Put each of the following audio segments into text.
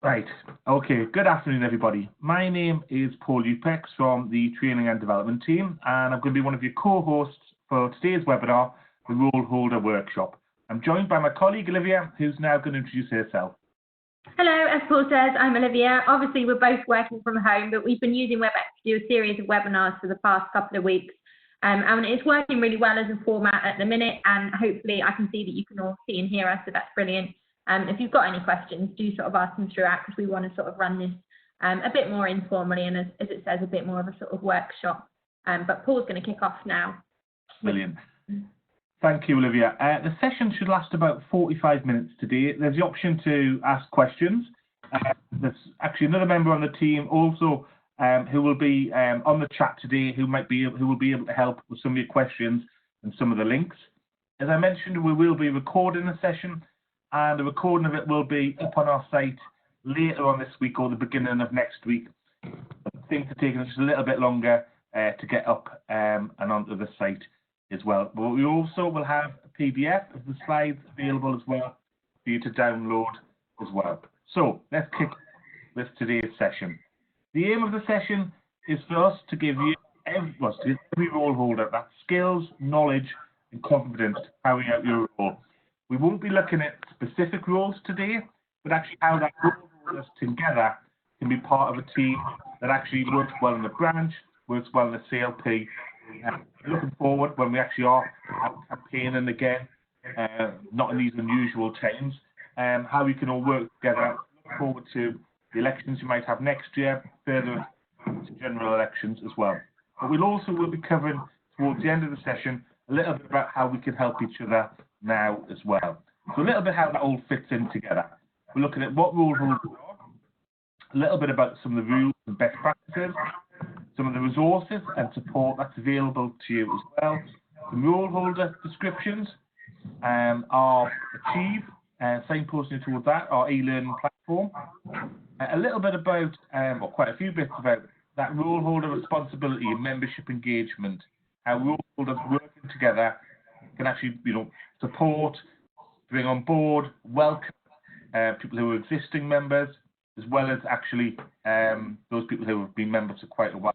Right. Okay. Good afternoon, everybody. My name is Paul Upex from the Training and Development team, and I'm going to be one of your co-hosts for today's webinar, the Role Holder Workshop. I'm joined by my colleague Olivia, who's now going to introduce herself. Hello, as Paul says, I'm Olivia. Obviously, we're both working from home, but we've been using WebEx to do a series of webinars for the past couple of weeks. And it's working really well as a format at the minute, and hopefully I can see that you can all see and hear us, so that's brilliant. If you've got any questions, do sort of ask them throughout, because we want to sort of run this a bit more informally and, as it says, a bit more of a sort of workshop. But Paul's going to kick off now. Brilliant. Thank you, Olivia. The session should last about 45 minutes today. There's the option to ask questions. There's actually another member on the team also who will be on the chat today who will be able to help with some of your questions and some of the links. As I mentioned, we will be recording the session, and the recording of it will be up on our site later on this week or the beginning of next week. Things are taking just a little bit longer to get up and onto the site as well. But we also will have a PDF of the slides available as well for you to download as well. So let's kick with today's session. The aim of the session is for us to give you every role holder that skills, knowledge and confidence to carry out your role. We won't be looking at specific roles today, but actually how that role holders together can be part of a team that actually works well in the branch, works well in the CLP. Looking forward when we actually are campaigning again, not in these unusual times, how we can all work together. Look forward to the elections you might have next year, further to general elections as well. But will be covering towards the end of the session a little bit about how we can help each other now as well. So a little bit how that all fits in together. We're looking at what role holders are, a little bit about some of the rules and best practices, some of the resources and support that's available to you as well. The role holder descriptions are Achieve, signposting towards that, our e-learning platform. A little bit about, or quite a few bits about, that role holder responsibility and membership engagement, how role holders working together can actually, support, bring on board, welcome people who are existing members, as well as actually those people who have been members for quite a while.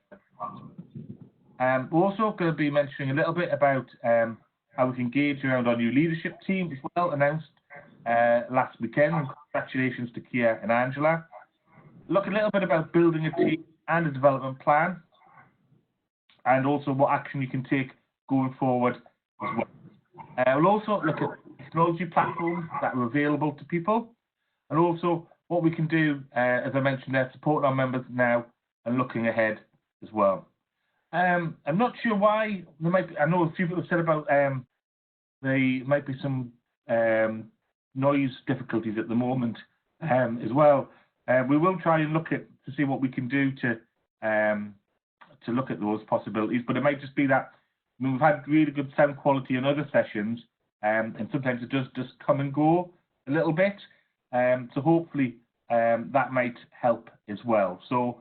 We're also going to be mentioning a little bit about how we can engage around our new leadership team as well, announced last weekend. Congratulations to Kia and Angela. Look a little bit about building a team and a development plan, and also what action you can take going forward as well. We'll also look at technology platforms that are available to people, and also what we can do, as I mentioned there, support our members now and looking ahead as well. I'm not sure why there might be, I know a few people have said about there might be some noise difficulties at the moment as well. We will try and look to see what we can do to look at those possibilities, but it might just be that we've had really good sound quality in other sessions, and sometimes it does just come and go a little bit. So hopefully that might help as well. So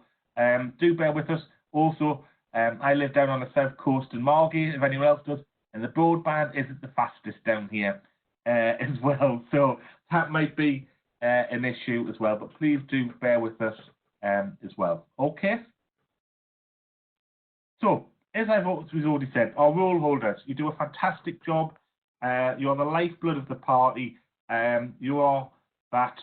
do bear with us. Also, I live down on the south coast in Margate, if anyone else does, and the broadband isn't the fastest down here as well. So that might be an issue as well, but please do bear with us as well. Okay. So, as I've already said, our role holders, you do a fantastic job. You are the lifeblood of the party. You are that,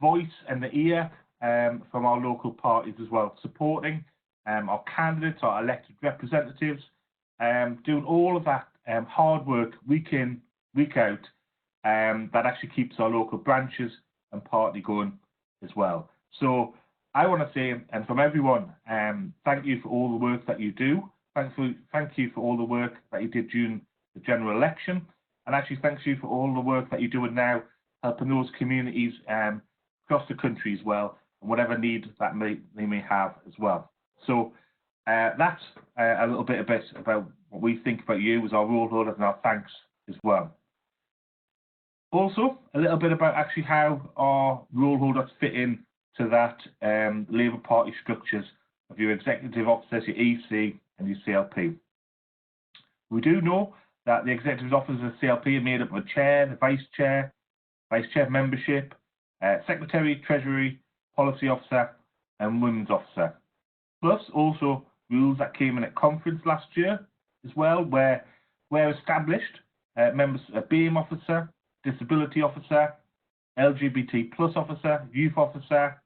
voice and the ear from our local parties as well, supporting our candidates, our elected representatives, doing all of that hard work week in, week out, that actually keeps our local branches and party going as well. So I want to say, and from everyone, thank you for all the work that you do. Thank you for all the work that you did during the general election, and actually thank you for all the work that you're doing now, helping those communities across the country as well, and whatever need that they may have as well. So that's a little bit about what we think about you as our role holders and our thanks as well. Also, a little bit about actually how our role holders fit in to that Labour Party structures of your executive officers, your EC and your CLP. We do know that the executive officers of the CLP are made up of a chair, the vice chair membership, Secretary, Treasury, Policy Officer, and Women's Officer. Plus, also rules that came in at conference last year as well, where established members, a BAME officer, disability officer, LGBT plus officer, youth officer,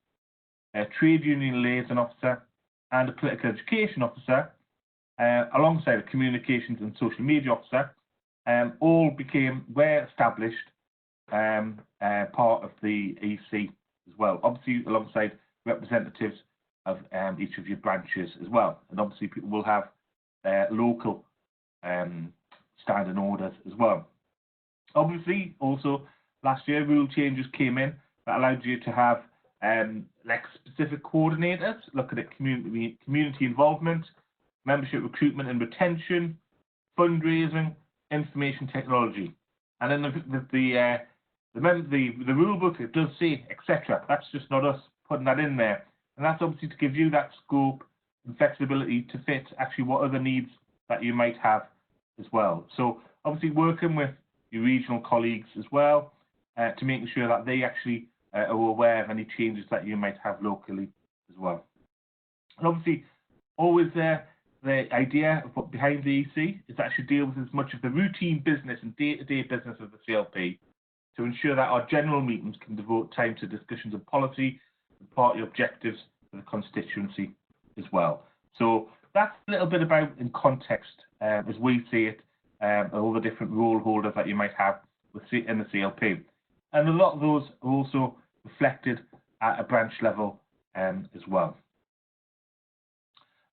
a trade union liaison officer, and a political education officer, alongside a communications and social media officer, all were established part of the EC as well, obviously alongside representatives of each of your branches as well. And obviously people will have local standing orders as well. Obviously, also last year rule changes came in that allowed you to have like specific coordinators looking at community involvement, membership recruitment and retention, fundraising, information technology. And then the rule book, it does say etc. That's just not us putting that in there. And that's obviously to give you that scope and flexibility to fit actually what other needs that you might have as well. So obviously working with your regional colleagues as well to making sure that they actually are aware of any changes that you might have locally as well. And obviously always the idea of behind the EC is to actually deal with as much of the routine business and day-to-day business of the CLP to ensure that our general meetings can devote time to discussions of policy and party objectives for the constituency as well. So that's a little bit about in context as we see it, all the different role holders that you might have in the CLP. And a lot of those are also reflected at a branch level as well.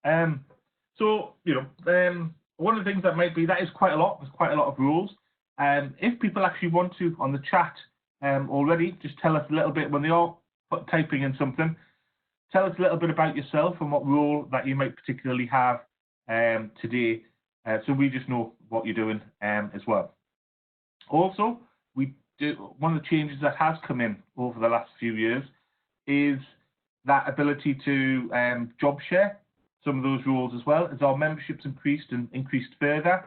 So, you know, one of the things that is quite a lot, there's quite a lot of rules. If people actually want to, on the chat already, just tell us a little bit, when they are typing in something, tell us a little bit about yourself and what role that you might particularly have today, so we just know what you're doing as well. Also, one of the changes that has come in over the last few years is that ability to job share some of those roles as well. As our memberships increased further,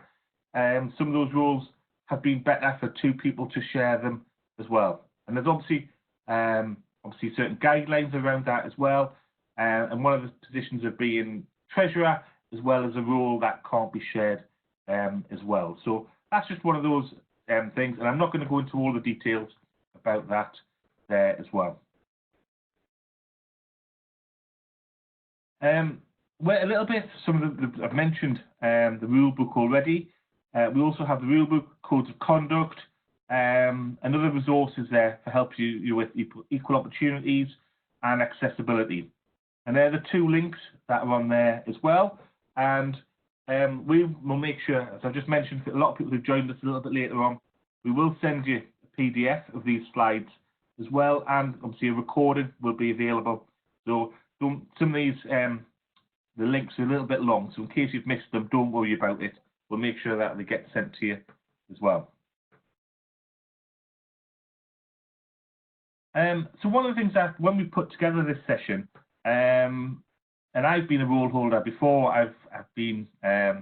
some of those roles have been better for two people to share them as well. And there's obviously certain guidelines around that as well. And one of the positions of being treasurer as well as a role that can't be shared as well. So that's just one of those things, and I'm not going to go into all the details about that there as well. Well, a little bit, I've mentioned the rule book already. We also have the rule book, codes of conduct, and other resources there to help you with equal opportunities and accessibility. And they're the two links that are on there as well. And we will make sure, as I've just mentioned, for a lot of people who joined us a little bit later on, we will send you a PDF of these slides as well, and obviously a recording will be available. So some of these, the links are a little bit long, so in case you've missed them, don't worry about it. We'll make sure that they get sent to you as well. So one of the things that when we put together this session, and I've been a role holder before, I've been a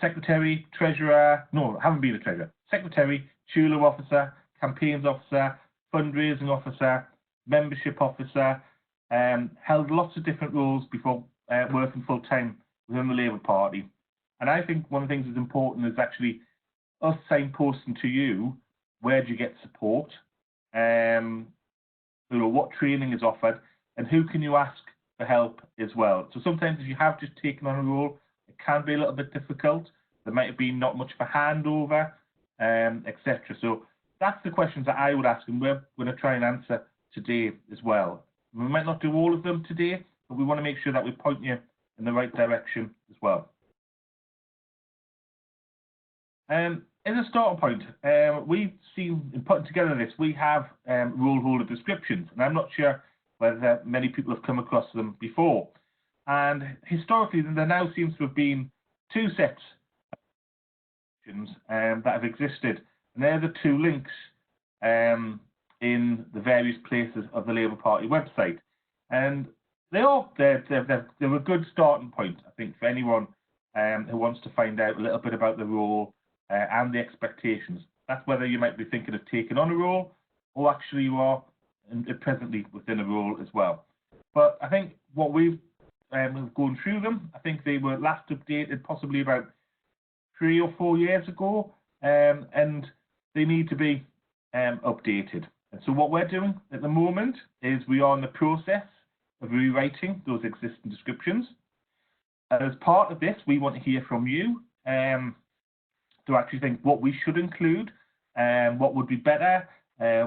secretary, treasurer, no, I haven't been a treasurer, secretary, TULO officer, campaigns officer, fundraising officer, membership officer, held lots of different roles before working full time within the Labour Party. And I think one of the things that's important is actually us signposting to you, where do you get support, what training is offered, and who can you ask for help as well. So sometimes if you have just taken on a role, it can be a little bit difficult. There might have been not much of a handover, etc. So that's the questions that I would ask, and we're going to try and answer today as well. We might not do all of them today, but we want to make sure that we point you in the right direction as well. As a starting point, we've seen, in putting together this, we have role holder descriptions, and I'm not sure whether many people have come across them before. And historically, there now seems to have been two sets of descriptions that have existed, and they're the two links in the various places of the Labour Party website. And they're a good starting point, I think, for anyone who wants to find out a little bit about the role and the expectations. That's whether you might be thinking of taking on a role, or actually you are presently within a role as well. But I think what we've gone through them, I think they were last updated possibly about 3 or 4 years ago, and they need to be updated. And so what we're doing at the moment is we are in the process of rewriting those existing descriptions. As part of this, we want to hear from you to actually think what we should include, what would be better,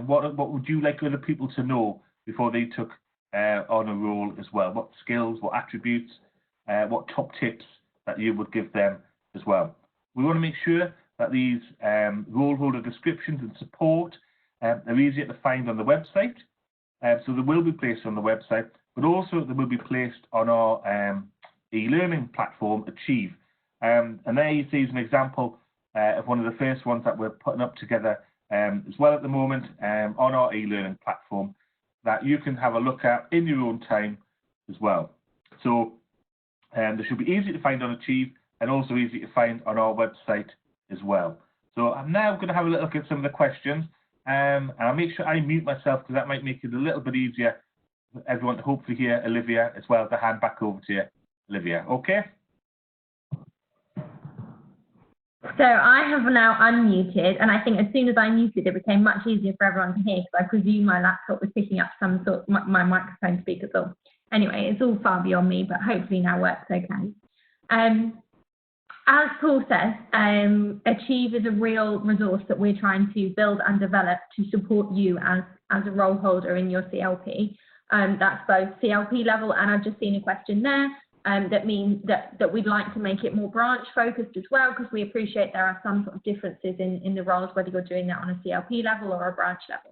what would you like other people to know before they took on a role as well? What skills, what attributes, what top tips that you would give them as well? We want to make sure that these role holder descriptions and support are easier to find on the website. So they will be placed on the website, but also they will be placed on our e-learning platform, Achieve. And there you see is an example of one of the first ones that we're putting up together as well at the moment on our e-learning platform that you can have a look at in your own time as well. So they should be easy to find on Achieve and also easy to find on our website as well. So I'm now going to have a look at some of the questions, and I'll make sure I mute myself because that might make it a little bit easier for everyone to hopefully hear Olivia as well. To hand back over to you, Olivia. Okay? So I have now unmuted, and I think as soon as I muted, it became much easier for everyone to hear because I presume my laptop was picking up some sort of my microphone speakers on. Anyway, it's all far beyond me, but hopefully now works okay. As Paul says, Achieve is a real resource that we're trying to build and develop to support you as a role holder in your CLP. That's both CLP level, and I've just seen a question there. That means that we'd like to make it more branch focused as well, because we appreciate there are some sort of differences in the roles, whether you're doing that on a CLP level or a branch level.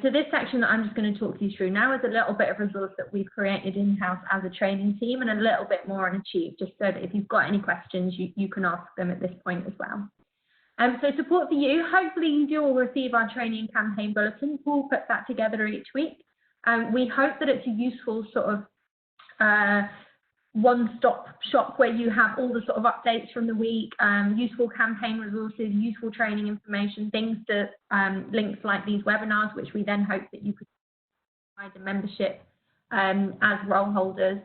So this section that I'm just going to talk you through now is a little bit of resource that we've created in-house as a training team, and a little bit more on Achieve, just so that if you've got any questions, you can ask them at this point as well. So support for you, hopefully you will receive our training campaign bulletin. We'll put that together each week. We hope that it's a useful sort of one-stop shop where you have all the sort of updates from the week, useful campaign resources, useful training information, things to links like these webinars, which we then hope that you could provide the membership as role holders.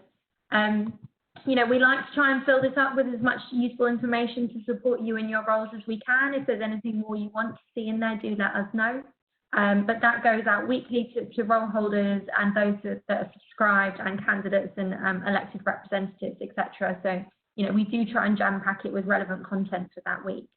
You know, we like to try and fill this up with as much useful information to support you in your roles as we can. If there's anything more you want to see in there, do let us know. But that goes out weekly to role holders and those that are subscribed, and candidates and elected representatives, etc. So, you know, we do try and jam pack it with relevant content for that week.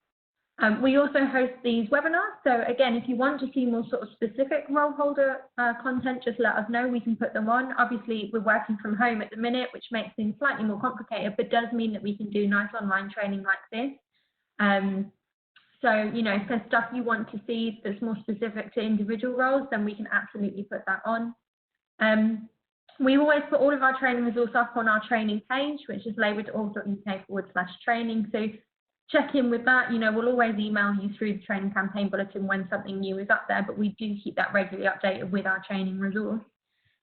We also host these webinars. So again, if you want to see more sort of specific role holder content, just let us know. We can put them on. Obviously, we're working from home at the minute, which makes things slightly more complicated, but does mean that we can do nice online training like this. So, you know, if there's stuff you want to see that's more specific to individual roles, then we can absolutely put that on. We always put all of our training resource up on our training page, which is labour.org.uk/training. So check in with that. You know, we'll always email you through the training campaign bulletin when something new is up there, but we do keep that regularly updated with our training resource.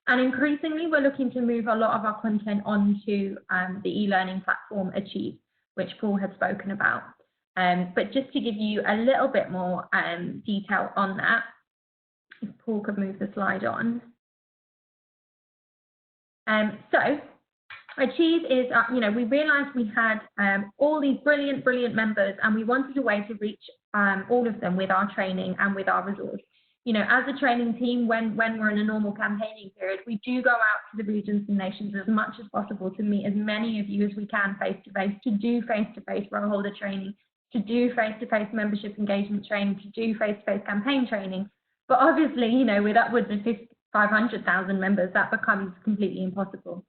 And increasingly, we're looking to move a lot of our content onto the e-learning platform Achieve, which Paul had spoken about. But just to give you a little bit more detail on that, if Paul could move the slide on. So Achieve is, you know, we realised we had all these brilliant members, and we wanted a way to reach all of them with our training and with our resource. You know, as a training team, when we're in a normal campaigning period, we do go out to the regions and nations as much as possible to meet as many of you as we can face-to-face, to do face-to-face role holder training, to do face-to-face membership engagement training, to do face-to-face campaign training. But obviously, you know, with upwards of 500,000 members, that becomes completely impossible.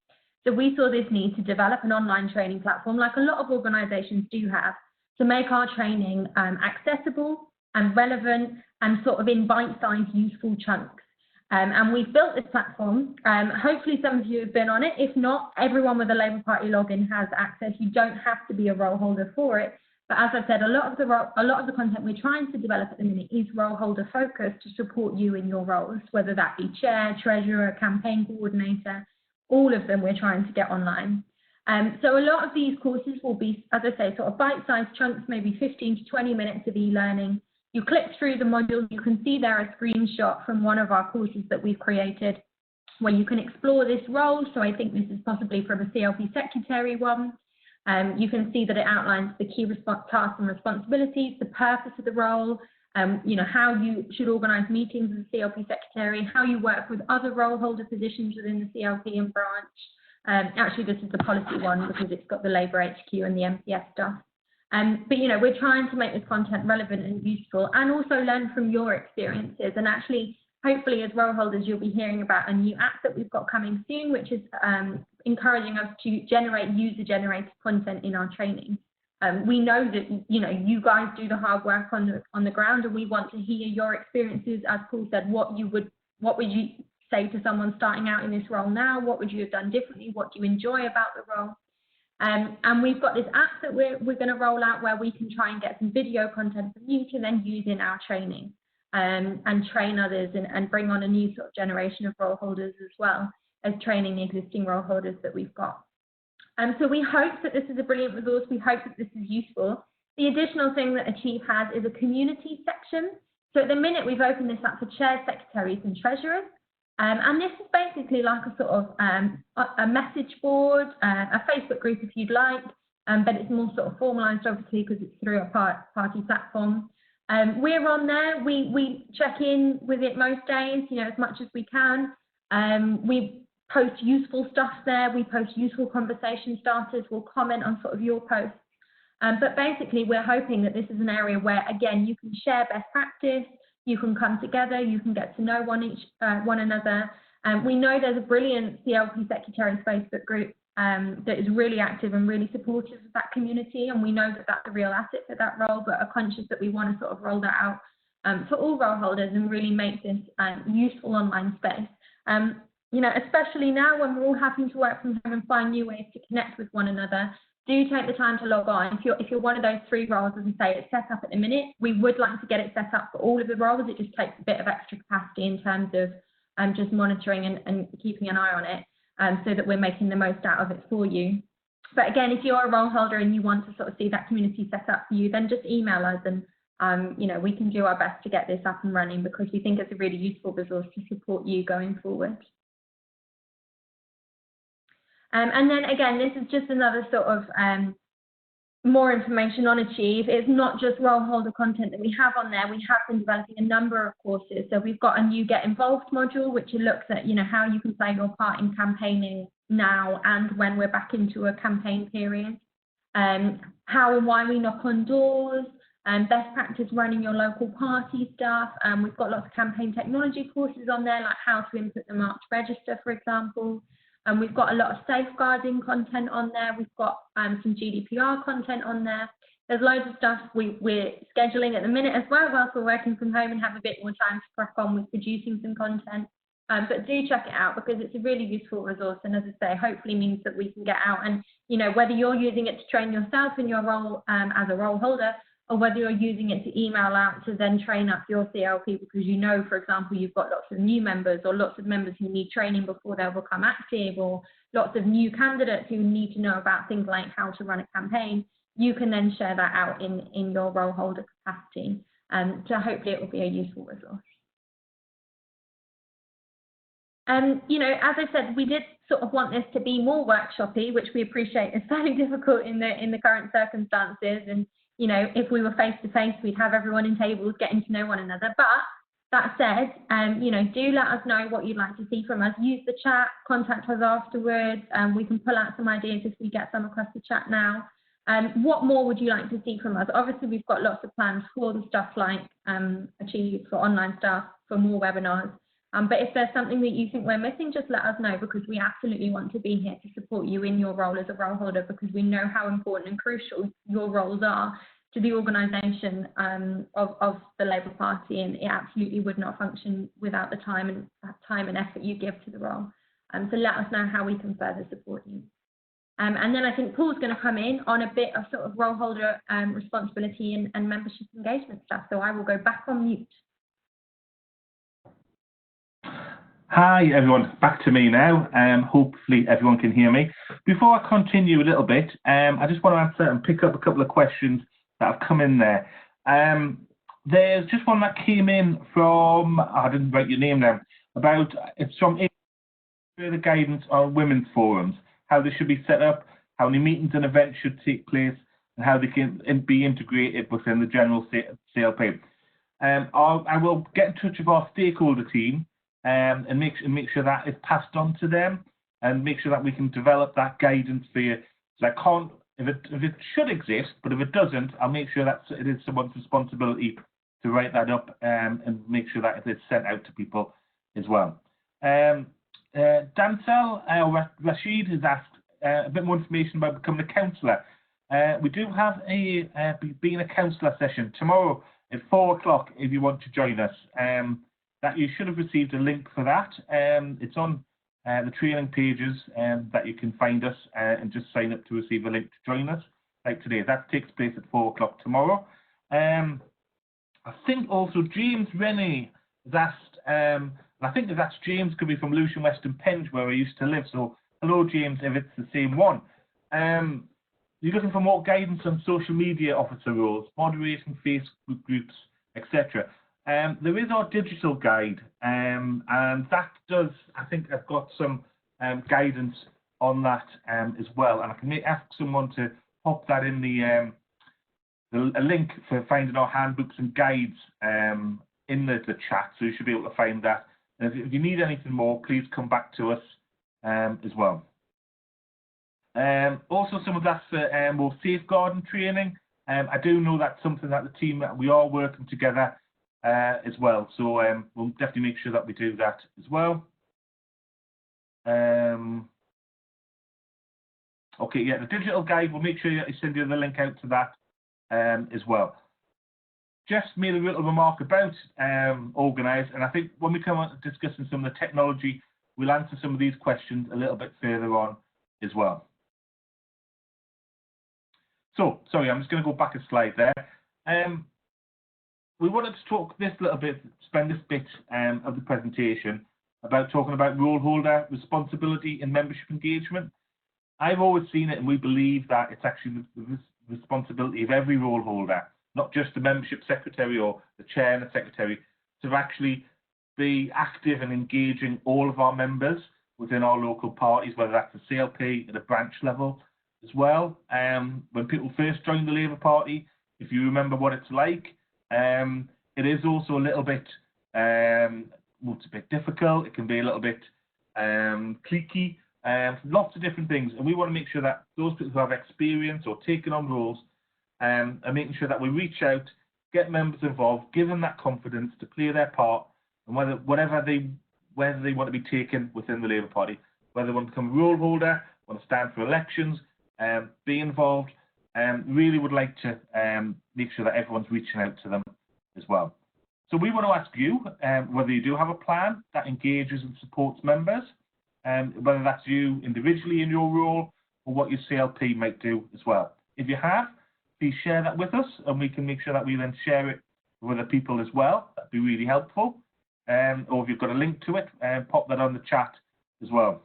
So we saw this need to develop an online training platform, like a lot of organisations do have, to make our training accessible and relevant and sort of in bite-sized useful chunks. And we've built this platform. Hopefully some of you have been on it. If not, everyone with a Labour Party login has access. You don't have to be a role holder for it. But as I've said, a lot of the content we're trying to develop at the minute is role holder focused to support you in your roles, whether that be chair, treasurer, campaign coordinator, all of them we're trying to get online. So a lot of these courses will be, as I say, sort of bite-sized chunks, maybe 15 to 20 minutes of e-learning, You click through the module, you can see there a screenshot from one of our courses that we've created where you can explore this role. So I think this is possibly from a CLP secretary one. You can see that it outlines the key tasks and responsibilities, the purpose of the role, you know, how you should organise meetings as a CLP secretary, how you work with other role holder positions within the CLP and branch. Actually, this is the policy one because it's got the Labour HQ and the MPS stuff. But, you know, we're trying to make this content relevant and useful and also learn from your experiences. And actually, hopefully, as role holders, you'll be hearing about a new app that we've got coming soon, which is encouraging us to generate user-generated content in our training. We know that, you know, you guys do the hard work on the ground, and we want to hear your experiences. As Paul said, what would you say to someone starting out in this role now? What would you have done differently? What do you enjoy about the role? And we've got this app that we're going to roll out where we can try and get some video content from you to then use in our training and train others and bring on a new sort of generation of role holders as well as training the existing role holders that we've got. So we hope that this is a brilliant resource. We hope that this is useful. The additional thing that Achieve has is a community section. So at the minute, we've opened this up for chairs, secretaries and treasurers. And this is basically like a sort of a message board, a Facebook group if you'd like, but it's more sort of formalised, obviously, because it's through a party platform. We're on there. We check in with it most days, you know, as much as we can. We post useful stuff there. We post useful conversation starters. We'll comment on sort of your posts. But basically, we're hoping that this is an area where, again, you can share best practice. You can come together, you can get to know one another. We know there's a brilliant CLP Secretaries Facebook group that is really active and really supportive of that community, and we know that that's a real asset for that role, but are conscious that we want to sort of roll that out for all role holders and really make this useful online space. You know, especially now when we're all having to work from home and find new ways to connect with one another. Do take the time to log on. If you're one of those 3 roles, as I say, it's set up at the minute. We would like to get it set up for all of the roles. It just takes a bit of extra capacity in terms of just monitoring and keeping an eye on it so that we're making the most out of it for you. But again, if you're a role holder and you want to sort of see that community set up for you, then just email us and you know, we can do our best to get this up and running because we think it's a really useful resource to support you going forward. And then again, this is just another sort of more information on Achieve. It's not just role holder content that we have on there. We have been developing a number of courses. So we've got a new Get Involved module, which looks at, you know, how you can play your part in campaigning now and when we're back into a campaign period. How and why we knock on doors, best practice running your local party stuff. We've got lots of campaign technology courses on there, like how to input the marked register, for example. And we've got a lot of safeguarding content on there. We've got some GDPR content on there. There's loads of stuff we're scheduling at the minute as well, whilst we're working from home and have a bit more time to crack on with producing some content. But do check it out because it's a really useful resource. And as I say, hopefully means that we can get out and, you know, whether you're using it to train yourself in your role as a role holder, or whether you're using it to email out to then train up your CLP because you know, for example, you've got lots of new members or lots of members who need training before they'll become active, or lots of new candidates who need to know about things like how to run a campaign, you can then share that out in your role holder capacity. So hopefully it will be a useful resource. You know, as I said, we did sort of want this to be more workshopy, which we appreciate is fairly difficult in the current circumstances. And you know, if we were face to face, we'd have everyone in tables getting to know one another. But that said, you know, do let us know what you'd like to see from us. Use the chat, contact us afterwards. We can pull out some ideas if we get some across the chat now. What more would you like to see from us? Obviously, we've got lots of plans for the stuff like Achieve, for online stuff, for more webinars. But if there's something that you think we're missing, just let us know because we absolutely want to be here to support you in your role as a role holder because we know how important and crucial your roles are to the organisation of the Labour Party, and it absolutely would not function without the time and effort you give to the role. So let us know how we can further support you. And then I think Paul's going to come in on a bit of sort of role holder responsibility and membership engagement stuff. So I will go back on mute. Hi everyone, back to me now. Hopefully everyone can hear me. Before I continue a little bit, I just want to answer and pick up a couple of questions that have come in there. There's just one that came in from, I didn't write your name down, about, it's from further guidance on women's forums, how they should be set up, how many meetings and events should take place, and how they can be integrated within the general CLP. I will get in touch with our stakeholder team and make sure that is passed on to them, and make sure that we can develop that guidance for you. So I can't, if it should exist, but if it doesn't, I'll make sure that it is someone's responsibility to write that up and make sure that it is sent out to people as well. Dancel Rashid has asked a bit more information about becoming a counsellor. We do have a being a counsellor session tomorrow at 4 o'clock if you want to join us. That you should have received a link for that. It's on the training pages that you can find us and just sign up to receive a link to join us like today. That takes place at 4 o'clock tomorrow. I think also James Rennie has asked, I think that's James, could be from Lucian Western Penge, where I used to live. So hello James, if it's the same one. You're looking for more guidance on social media officer roles, moderating Facebook groups, etc. There is our digital guide, and that does, I think I've got some guidance on that as well. And I can ask someone to pop that in a link for finding our handbooks and guides in the chat, so you should be able to find that. And if you need anything more, please come back to us as well. Also, some of that's for more safeguarding training. I do know that's something that the team, we are working together as well. So we'll definitely make sure that we do that as well. Okay, yeah, the digital guide, we'll make sure that you send you the link out to that as well. Just made a little remark about Organise, and I think when we come on to discussing some of the technology, we'll answer some of these questions a little bit further on as well. So, sorry, I'm just going to go back a slide there. We wanted to talk this little bit, spend this bit of the presentation about talking about role holder responsibility in membership engagement. I've always seen it, and we believe that it's actually the responsibility of every role holder, not just the membership secretary or the chair and the secretary, to actually be active and engaging all of our members within our local parties, whether that's the CLP at a branch level as well. When people first join the Labour Party, if you remember what it's like, it is also a little bit, well, it's a bit difficult. It can be a little bit cliquey, lots of different things. And we want to make sure that those people who have experience or taken on roles are making sure that we reach out, get members involved, give them that confidence to play their part, and whether they want to be taken within the Labour Party, whether they want to become a role holder, want to stand for elections, be involved, really would like to make sure that everyone's reaching out to them as well. So we want to ask you whether you do have a plan that engages and supports members, whether that's you individually in your role or what your CLP might do as well. If you have, please share that with us, and we can make sure that we then share it with other people as well. That'd be really helpful. Or if you've got a link to it, pop that on the chat as well.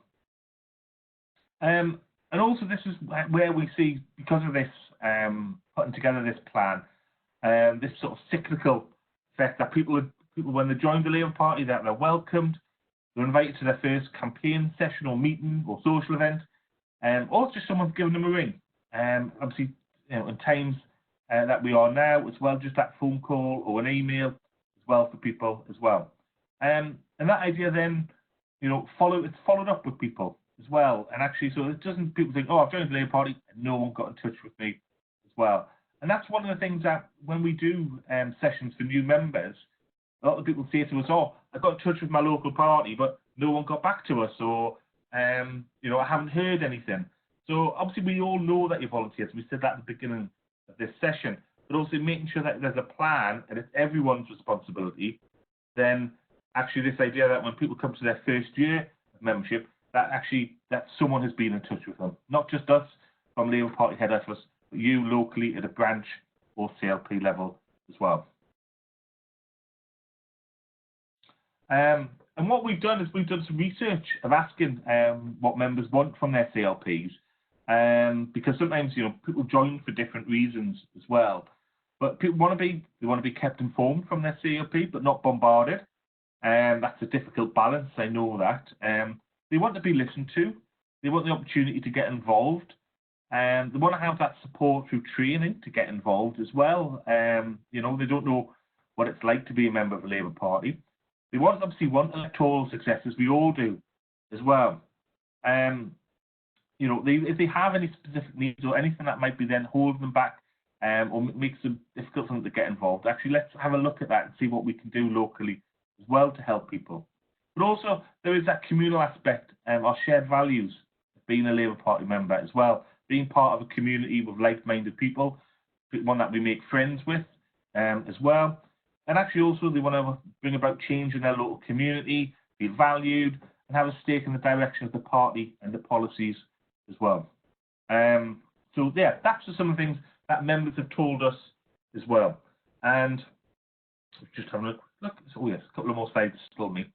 And also, this is where we see, because of this, putting together this plan, this sort of cyclical effect that people, when they join the Labour Party, that they're welcomed, they're invited to their first campaign session or meeting or social event, or just someone's giving them a ring. Obviously, you know, in times that we are now as well, just that phone call or an email as well for people as well. And that idea then, you know, it's followed up with people as well. And actually, so it doesn't, people think, oh, I've joined the Labour Party and no one got in touch with me as well. And that's one of the things that when we do sessions for new members, a lot of people say to us, oh, I got in touch with my local party, but no one got back to us, or, you know, I haven't heard anything. So obviously we all know that you're volunteers. We said that at the beginning of this session, but also making sure that there's a plan and it's everyone's responsibility. Then actually this idea that when people come to their first year of membership, that actually that someone has been in touch with them, not just us from Labour Party head office, but you locally at a branch or CLP level as well. And what we've done is we've done some research of asking what members want from their CLPs, because sometimes, you know, people join for different reasons as well. but people want to be kept informed from their CLP, but not bombarded. That's a difficult balance. I know that. They want to be listened to. They want the opportunity to get involved. They want to have that support through training to get involved as well. You know, they don't know what it's like to be a member of the Labour Party. They obviously want electoral successes. We all do as well. You know, if they have any specific needs or anything that might be then holding them back or makes it difficult for them to get involved, actually let's have a look at that and see what we can do locally as well to help people. But also there is that communal aspect, our shared values of being a Labour Party member as well, being part of a community with like-minded people, one that we make friends with as well. And actually also they want to bring about change in their local community, be valued, and have a stake in the direction of the party and the policies as well. So yeah, that's just some of the things that members have told us as well. And just having a look. Oh yes, a couple of more slides still me.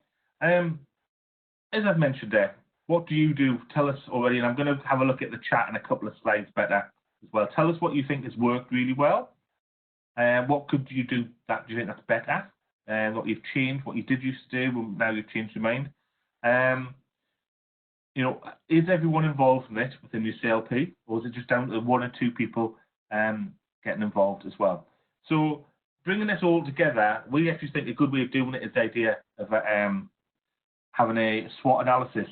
As I've mentioned there, what do you do? Tell us already, and I'm going to have a look at the chat in a couple of slides better as well. Tell us what you think has worked really well. What could you do that you think that's better? What you've changed, what you did used to do, now you've changed your mind. You know, is everyone involved in it within your CLP, or is it just down to one or two people getting involved as well? So bringing this all together, we actually think a good way of doing it is the idea of having a SWOT analysis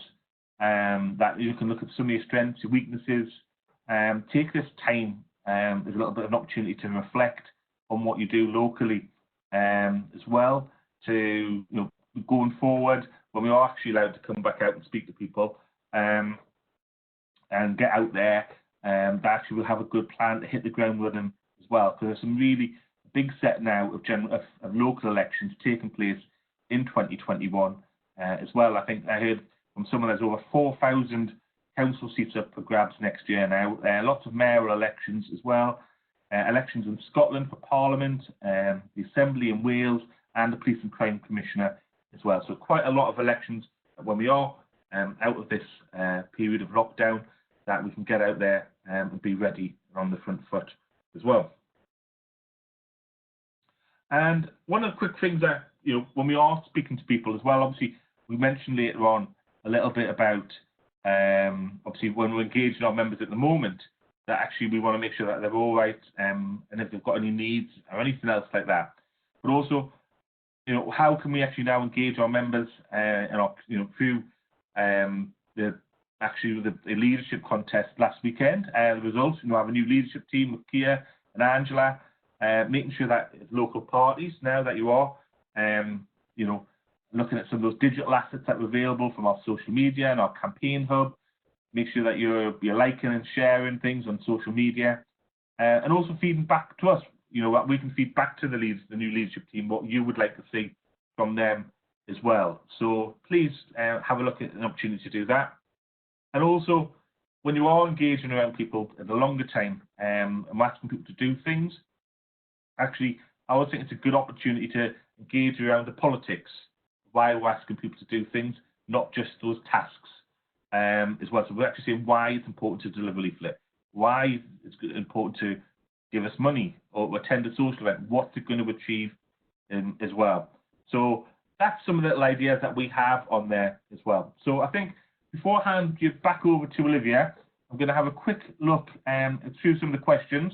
that you can look at some of your strengths, your weaknesses, take this time as a little bit of an opportunity to reflect on what you do locally as well, to, you know, going forward when we are actually allowed to come back out and speak to people and get out there, that actually we'll have a good plan to hit the ground running as well, because there's some really big set now of local elections taking place in 2021 as well. I think I heard from someone there's over 4,000 council seats up for grabs next year now. Lots of mayoral elections as well. Elections in Scotland for Parliament, the Assembly in Wales, and the Police and Crime Commissioner as well. So quite a lot of elections when we are out of this period of lockdown, that we can get out there and be ready on the front foot as well. And one of the quick things that, you know, when we are speaking to people as well, obviously we mentioned later on a little bit about obviously when we're engaging our members at the moment, that actually we want to make sure that they're all right, and if they've got any needs or anything else like that. But also, you know, how can we actually now engage our members and our, you know, through the leadership contest last weekend. The results, you know, have a new leadership team with Kia and Angela, making sure that local parties, now that you are, you know, looking at some of those digital assets that are available from our social media and our campaign hub, make sure that you're liking and sharing things on social media, and also feeding back to us, you know, what we can feed back to the new leadership team, what you would like to see from them as well. So please have a look at an opportunity to do that. And also, when you are engaging around people at a longer time and asking people to do things, actually, I always think it's a good opportunity to engage around the politics while we're asking people to do things, not just those tasks as well. So we're actually saying why it's important to deliver a leaflet, why it's important to give us money or attend a social event, what's it going to achieve as well. So that's some of the little ideas that we have on there as well. So I think before I hand you back over to Olivia, I'm going to have a quick look through some of the questions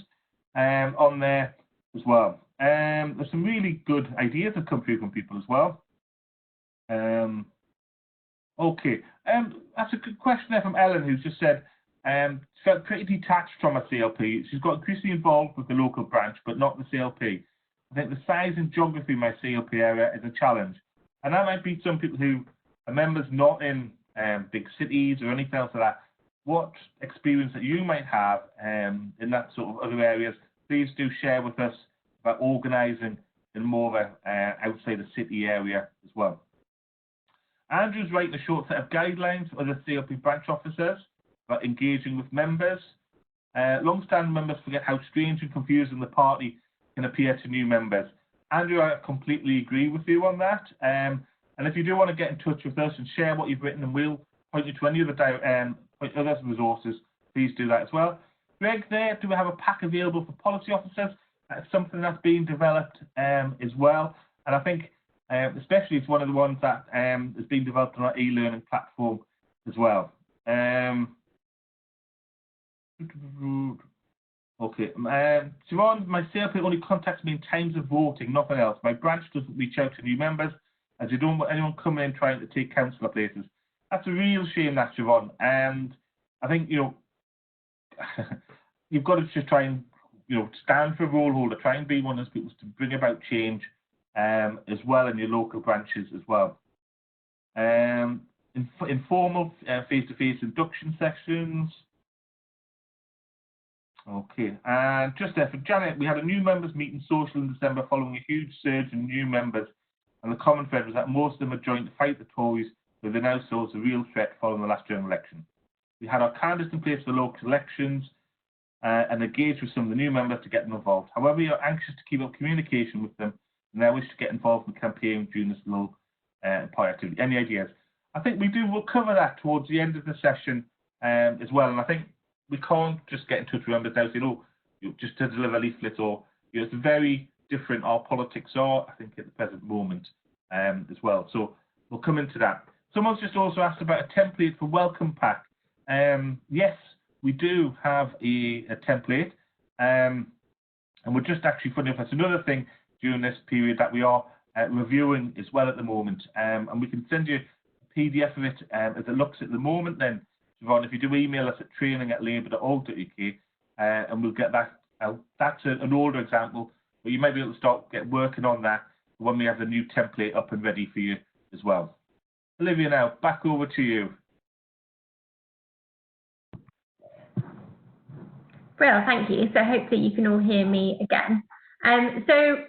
on there as well. There's some really good ideas that come through from people as well. Okay, that's a good question there from Ellen, who's just said felt pretty detached from a CLP. She's got increasingly involved with the local branch, but not the CLP. I think the size and geography of my CLP area is a challenge. And that might be some people who are members not in big cities or anything else like that. What experience that you might have in that sort of other areas, please do share with us about organising in more of a outside the city area as well. Andrew's writing a short set of guidelines for the CLP branch officers about engaging with members. Long-standing members forget how strange and confusing the party can appear to new members. Andrew, I completely agree with you on that. And if you do want to get in touch with us and share what you've written, and we'll point you to any other resources, please do that as well. Greg, there, do we have a pack available for policy officers? something that's being developed as well. And I think especially it's one of the ones that is being developed on our e-learning platform as well. Okay, Siobhan, my CLP only contacts me in times of voting, nothing else. My branch doesn't reach out to new members, as you don't want anyone coming in trying to take councillor places. That's a real shame, that, Siobhan. And I think, you know, you've got to just try and, you know, stand for a role holder, try and be one of those people to bring about change as well in your local branches as well. Informal face-to-face induction sessions. Okay, and just there for Janet, we had a new members meeting social in December following a huge surge in new members, and the common thread was that most of them had joined to fight the Tories, who they now saw as a real threat following the last general election. We had our candidates in place for the local elections and engaged with some of the new members to get them involved. However, we are anxious to keep up communication with them and now wish to get involved in the campaign during this low party activity. Any ideas? I think we'll cover that towards the end of the session as well, and I think we can't just get in touch with members now saying, oh, just to deliver leaflets, or, you know, it's very different our politics are, I think, at the present moment as well. So we'll come into that. Someone's just also asked about a template for welcome pack. Yes, we do have a template, and we're just actually funny enough, that's another thing during this period that we are reviewing as well at the moment, and we can send you a PDF of it as it looks at the moment. Then, Siobhan, if you do email us at training@labour.org.uk, and we'll get that out. That's an older example, but you might be able to start working on that when we have the new template up and ready for you as well. Olivia, now back over to you. Well, thank you. So hopefully you can all hear me again. So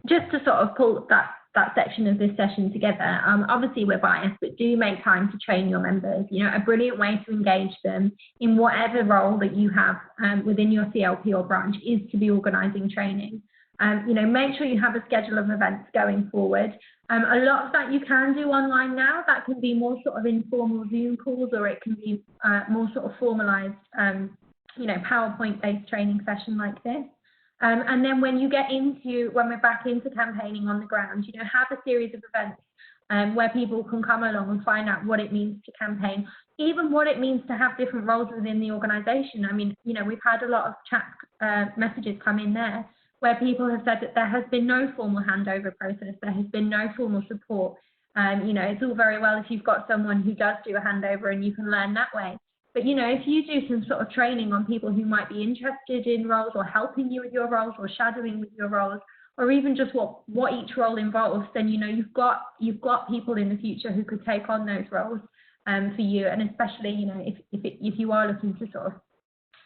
just to sort of pull that section of this session together, obviously we're biased, but do make time to train your members. You know, a brilliant way to engage them in whatever role that you have within your CLP or branch is to be organising training. You know, make sure you have a schedule of events going forward. A lot of that you can do online now. That can be more sort of informal Zoom calls, or it can be more sort of formalised, you know, PowerPoint-based training session like this. And then when we're back into campaigning on the ground, you know, have a series of events where people can come along and find out what it means to campaign, even what it means to have different roles within the organisation. I mean, you know, we've had a lot of chat messages come in there where people have said that there has been no formal handover process, there has been no formal support. You know, it's all very well if you've got someone who does do a handover and you can learn that way. But, you know, if you do some sort of training on people who might be interested in roles, or helping you with your roles, or shadowing with your roles, or even just what each role involves, then, you know, you've got people in the future who could take on those roles for you. And especially, you know, if you are looking to sort of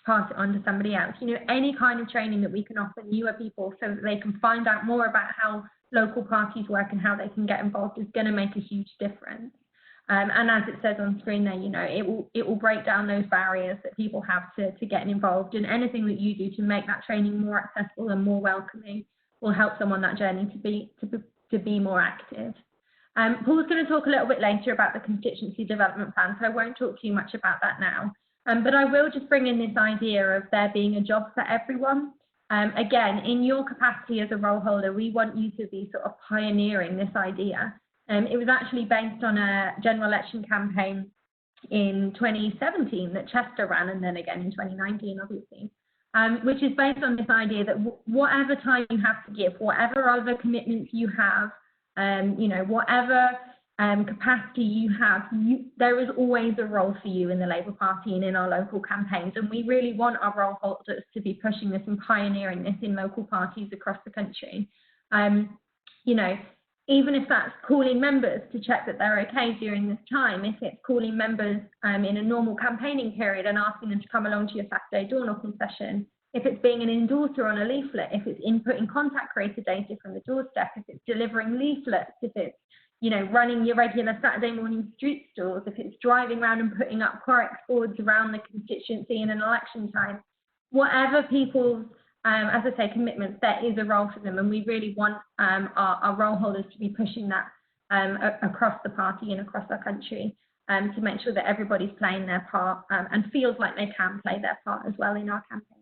pass it on to somebody else, you know, any kind of training that we can offer newer people so that they can find out more about how local parties work and how they can get involved is going to make a huge difference. And as it says on screen there, you know, it will break down those barriers that people have to getting involved, and anything that you do to make that training more accessible and more welcoming will help someone that journey to be more active. Paul's going to talk a little bit later about the constituency development plan, so I won't talk too much about that now. But I will just bring in this idea of there being a job for everyone. Again, in your capacity as a role holder, we want you to be sort of pioneering this idea. It was actually based on a general election campaign in 2017 that Chester ran, and then again in 2019, obviously, which is based on this idea that whatever time you have to give, whatever other commitments you have, you know, whatever capacity you have, there is always a role for you in the Labour Party and in our local campaigns. And we really want our role holders to be pushing this and pioneering this in local parties across the country. You know, even if that's calling members to check that they're okay during this time, if it's calling members in a normal campaigning period and asking them to come along to your Saturday door knocking session, if it's being an endorser on a leaflet, if it's inputting contact creator data from the doorstep, if it's delivering leaflets, if it's, you know, running your regular Saturday morning street stalls, if it's driving around and putting up Corex boards around the constituency in an election time, whatever people's as I say, commitments, there is a role for them, and we really want our role holders to be pushing that across the party and across our country to make sure that everybody's playing their part and feels like they can play their part as well in our campaign.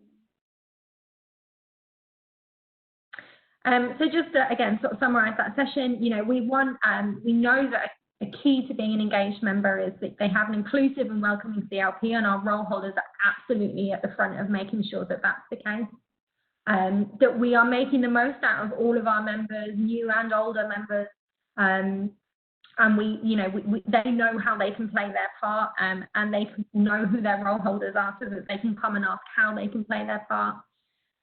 So just to, again, sort of summarise that session, you know, we know that a key to being an engaged member is that they have an inclusive and welcoming CLP, and our role holders are absolutely at the front of making sure that that's the case. That we are making the most out of all of our members, new and older members, and they know how they can play their part, and they know who their role holders are so that they can come and ask how they can play their part.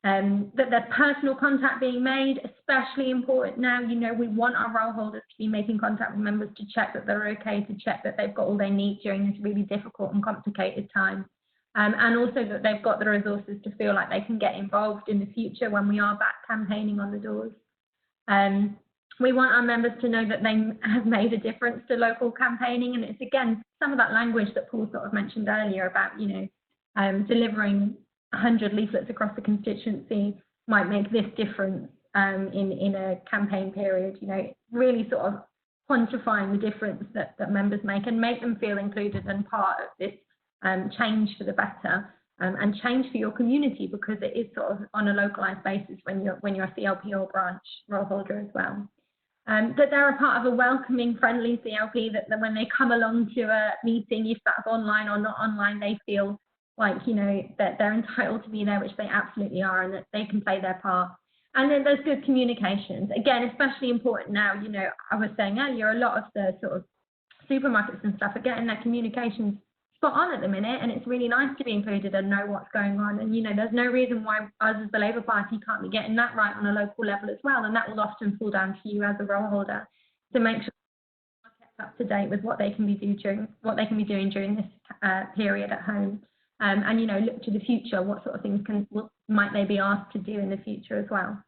That there's personal contact being made, especially important now. You know, we want our role holders to be making contact with members to check that they're okay, to check that they've got all they need during this really difficult and complicated time. And also that they've got the resources to feel like they can get involved in the future when we are back campaigning on the doors. We want our members to know that they have made a difference to local campaigning, and it's, again, some of that language that Paul sort of mentioned earlier about, you know, delivering 100 leaflets across the constituency might make this difference in a campaign period. You know, really sort of quantifying the difference that members make and make them feel included and part of this change for the better, and change for your community, because it is sort of on a localised basis when you're a CLP or branch role holder as well. That they're a part of a welcoming, friendly CLP, that when they come along to a meeting, if that's online or not online, they feel like, you know, that they're entitled to be there, which they absolutely are, and that they can play their part. And then there's good communications. Again, especially important now, you know, I was saying earlier, a lot of the sort of supermarkets and stuff are getting their communications spot on at the minute, and it's really nice to be included and know what's going on. And, you know, there's no reason why us as the Labour Party can't be getting that right on a local level as well, and that will often fall down to you as a role holder to make sure they're kept up to date with what they can be doing during this period at home. And, you know, look to the future, what sort of things might they be asked to do in the future as well.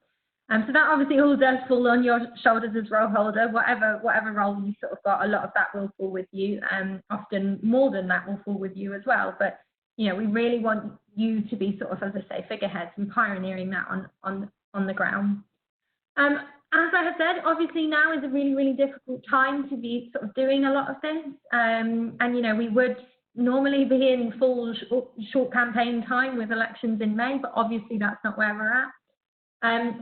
So that obviously all does fall on your shoulders as role holder. Whatever role you sort of got, a lot of that will fall with you. Often more than that will fall with you as well. But, you know, we really want you to be sort of, as I say, figureheads and pioneering that on the ground. As I have said, obviously now is a really, really difficult time to be sort of doing a lot of this. And, you know, we would normally be in full short campaign time with elections in May, but obviously that's not where we're at.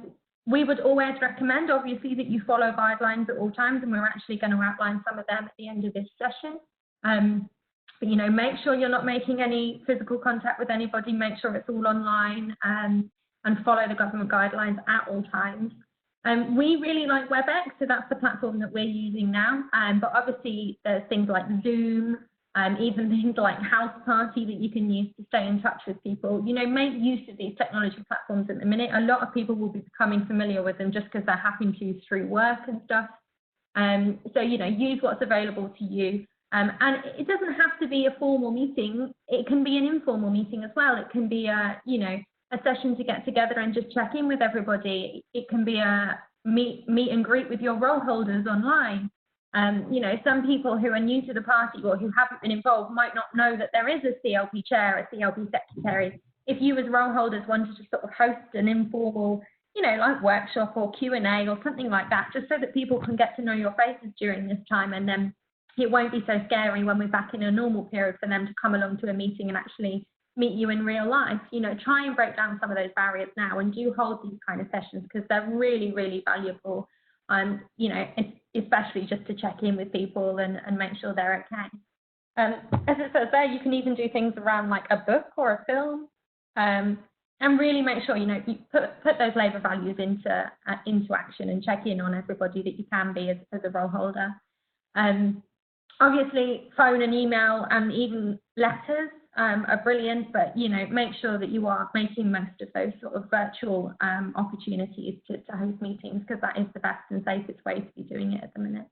We would always recommend, obviously, that you follow guidelines at all times, and we're actually going to outline some of them at the end of this session. But, you know, make sure you're not making any physical contact with anybody, make sure it's all online, and follow the government guidelines at all times. We really like WebEx, so that's the platform that we're using now. But obviously, there's things like Zoom, even things like House Party that you can use to stay in touch with people. You know, make use of these technology platforms at the minute. A lot of people will be becoming familiar with them just because they're having to through work and stuff. So, you know, use what's available to you. And it doesn't have to be a formal meeting. It can be an informal meeting as well. It can be a, you know, a session to get together and just check in with everybody. It can be a meet and greet with your role holders online. You know, some people who are new to the party or who haven't been involved might not know that there is a CLP chair, a CLP secretary. If you as role holders wanted to sort of host an informal, you know, like workshop or Q&A or something like that, just so that people can get to know your faces during this time, and then it won't be so scary when we're back in a normal period for them to come along to a meeting and actually meet you in real life. You know, try and break down some of those barriers now, and do hold these kind of sessions because they're really, really valuable. You know, especially just to check in with people and make sure they're okay. As it says there, you can even do things around like a book or a film, and really make sure, you know, you put those Labour values into action and check in on everybody that you can be as a role holder. Obviously, phone and email and even letters are brilliant, but, you know, make sure that you are making most of those sort of virtual opportunities to host meetings, because that is the best and safest way to be doing it at the minute.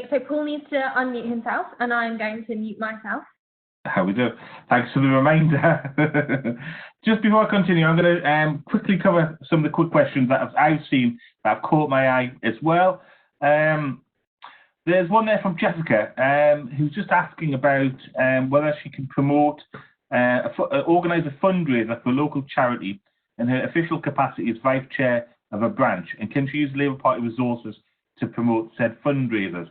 So Paul needs to unmute himself, and I'm going to mute myself. How we do? Thanks for the reminder. Just before I continue, I'm going to quickly cover some of the quick questions that I've seen that have caught my eye as well. There's one there from Jessica, who's just asking about whether she can promote, organise a fundraiser for a local charity in her official capacity as vice chair of a branch, and can she use Labour Party resources to promote said fundraisers?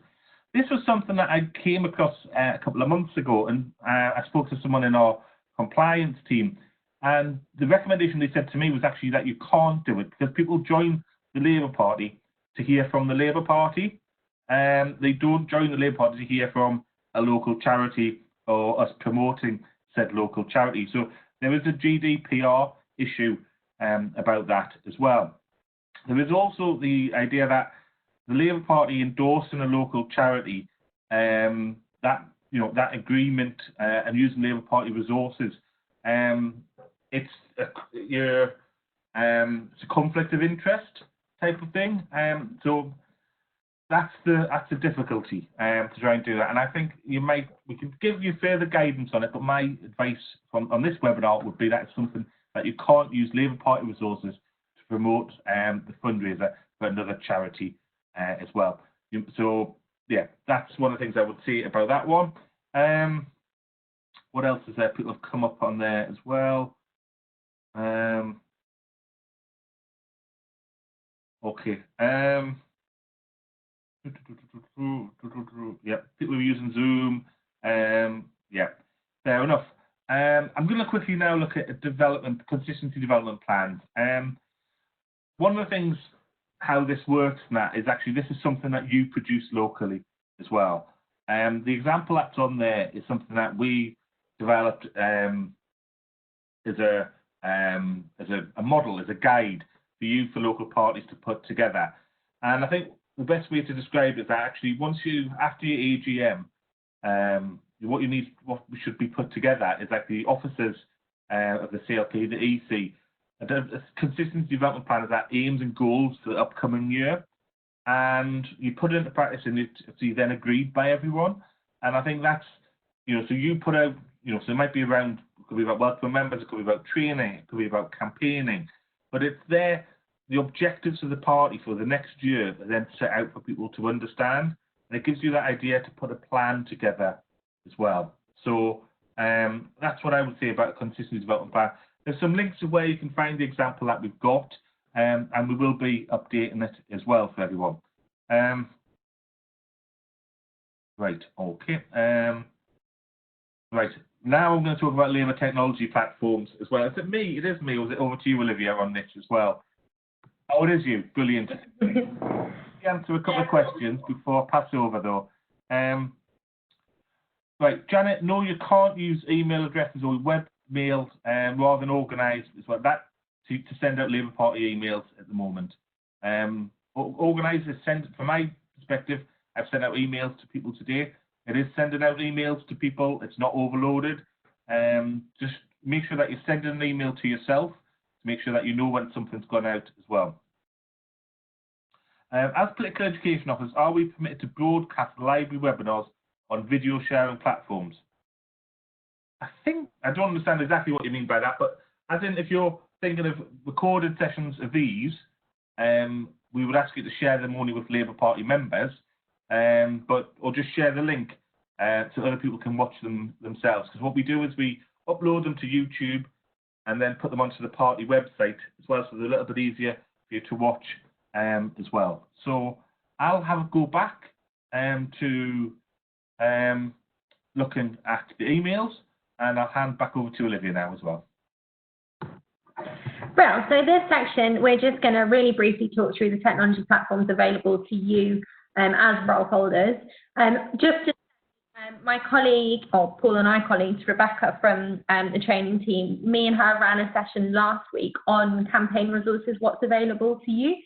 This was something that I came across a couple of months ago, and I spoke to someone in our compliance team. And the recommendation they said to me was actually that you can't do it because people join the Labour Party to hear from the Labour Party. They don't join the Labour Party to hear from a local charity or us promoting said local charity. So there is a GDPR issue about that as well. There is also the idea that the Labour Party endorsing a local charity, that agreement and using Labour Party resources, it's a conflict of interest type of thing. So that's the difficulty to try and do that. And I think we can give you further guidance on it, but my advice on this webinar would be that it's something that you can't use Labour Party resources to promote the fundraiser for another charity as well. So yeah, that's one of the things I would say about that one. What else is there? People have come up on there as well. Okay. Yeah, people are using Zoom. Yeah, fair enough. I'm going to quickly now look at consistency development plans. One of the things how this works, Matt, is actually this is something that you produce locally as well. The example that's on there is something that we developed as a model, as a guide for you, for local parties to put together. And I think the best way to describe it is that actually after your AGM, what we should be put together is like the officers of the CLP, the EC, a consistency development plan is that aims and goals for the upcoming year, and you put it into practice and so you then agreed by everyone. And I think that's, so you put out, so it might be around, it could be about welcome members, it could be about training, it could be about campaigning, but it's there. The objectives of the party for the next year are then set out for people to understand, and it gives you that idea to put a plan together as well. So that's what I would say about a consistency development plan. There's some links of where you can find the example that we've got, and we will be updating it as well for everyone. Right, okay. Right, now I'm going to talk about Labour technology platforms as well. Is it me? It is me, or is it over to you, Olivia, on this as well? Oh, it is you. Brilliant. Answer a couple of questions before I pass over, though. Right, Janet, no, you can't use email addresses or web mail rather than organise that to send out Labour Party emails at the moment. Organisers from my perspective, I've sent out emails to people today. It is sending out emails to people. It's not overloaded. Just make sure that you're sending an email to yourself to make sure that you know when something's gone out as well. As political education officers, are we permitted to broadcast library webinars on video sharing platforms? I don't understand exactly what you mean by that, but as in if you're thinking of recorded sessions of these, we would ask you to share them only with Labour Party members, or just share the link so other people can watch them themselves. Because what we do is we upload them to YouTube and then put them onto the party website as well, so they're a little bit easier for you to watch as well. So I'll have a go back to looking at the emails, and I'll hand back over to Olivia now as well. Well, so this section, we're just going to really briefly talk through the technology platforms available to you as role holders. My colleague, or Paul and I colleagues, Rebecca from the training team, me and her ran a session last week on campaign resources, what's available to you.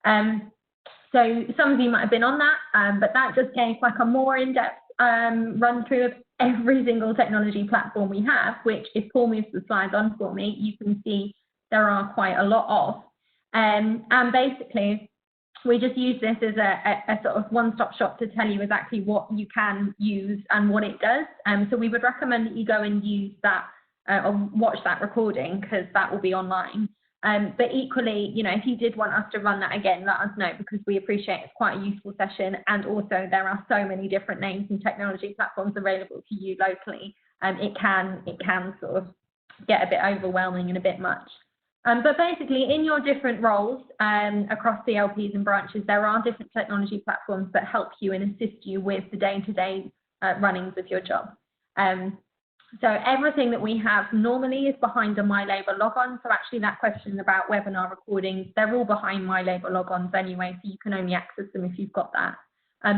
So some of you might have been on that, but that just gave like a more in-depth run through of every single technology platform we have, which if Paul moves the slides on for me, you can see there are quite a lot of. And basically, we just use this as a sort of one-stop shop to tell you exactly what you can use and what it does. So we would recommend that you go and use that or watch that recording, because that will be online. But equally, if you did want us to run that again, let us know, because we appreciate it's quite a useful session. And also there are so many different names and technology platforms available to you locally. It can sort of get a bit overwhelming and a bit much. But basically, in your different roles across CLPs and branches, there are different technology platforms that help you and assist you with the day-to-day runnings of your job. So everything that we have normally is behind a MyLabour logon. So actually that question about webinar recordings, they're all behind MyLabour logons anyway, so you can only access them if you've got that.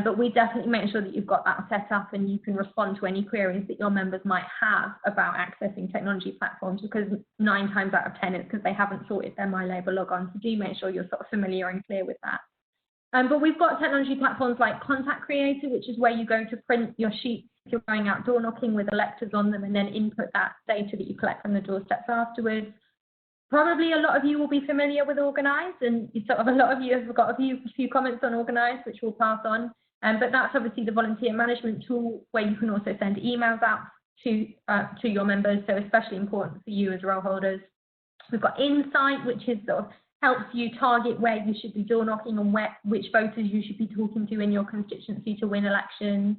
But we definitely make sure that you've got that set up and you can respond to any queries that your members might have about accessing technology platforms, because 9 times out of 10 it's because they haven't sorted their MyLabour logon. So do make sure you're sort of familiar and clear with that. But we've got technology platforms like Contact Creator, which is where you go to print your sheets if you're going out door knocking with electors on them, and then input that data that you collect from the doorsteps afterwards. Probably a lot of you will be familiar with Organise, and sort of a lot of you have got a few comments on Organise, which we'll pass on. But that's obviously the volunteer management tool where you can also send emails out to your members, so especially important for you as role holders. We've got Insight, which is sort of helps you target where you should be door knocking and which voters you should be talking to in your constituency to win elections.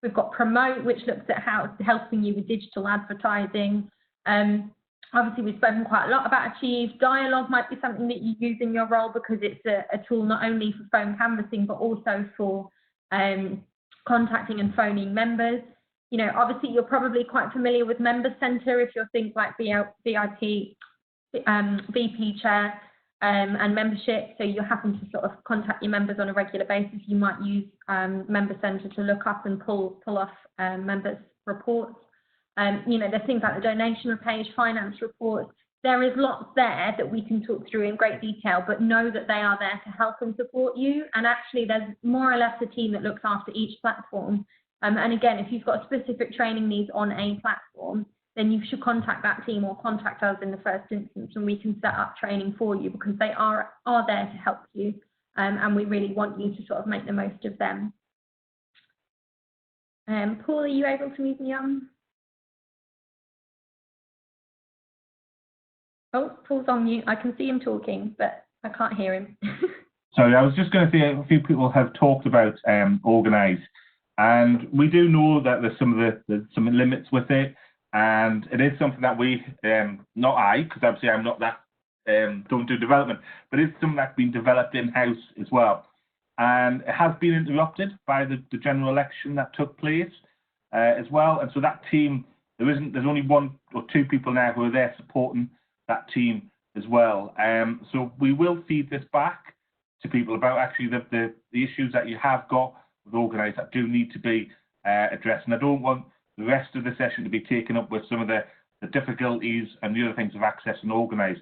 We've got Promote, which looks at how it's helping you with digital advertising. Obviously, we've spoken quite a lot about Achieve. Dialogue might be something that you use in your role because it's a tool not only for phone canvassing, but also for contacting and phoning members. You know, obviously, you're probably quite familiar with Member Centre if you're things like VIP, VP Chair, and membership, so you're having to sort of contact your members on a regular basis. You might use Member Centre to look up and pull off members' reports. You know, there's things like the donation page, finance reports. There is lots there that we can talk through in great detail, but know that they are there to help and support you. And actually, there's more or less a team that looks after each platform. And again, if you've got specific training needs on a platform, then you should contact that team or contact us in the first instance, and we can set up training for you, because they are there to help you, and we really want you to sort of make the most of them. Paul, are you able to move me on? Oh, Paul's on mute. I can see him talking, but I can't hear him. Sorry, I was just going to say a few people have talked about Organise, and we do know that there's some limits with it. And it is something that we, not I, because obviously I'm not that, don't do development, but it's something that's been developed in-house as well. And it has been interrupted by the general election that took place as well. And so that team, there's only 1 or 2 people now who are there supporting that team as well. So we will feed this back to people about actually the issues that you have got with Organise that do need to be addressed. And I don't want the rest of the session to be taken up with some of the difficulties and the other things of access and Organise.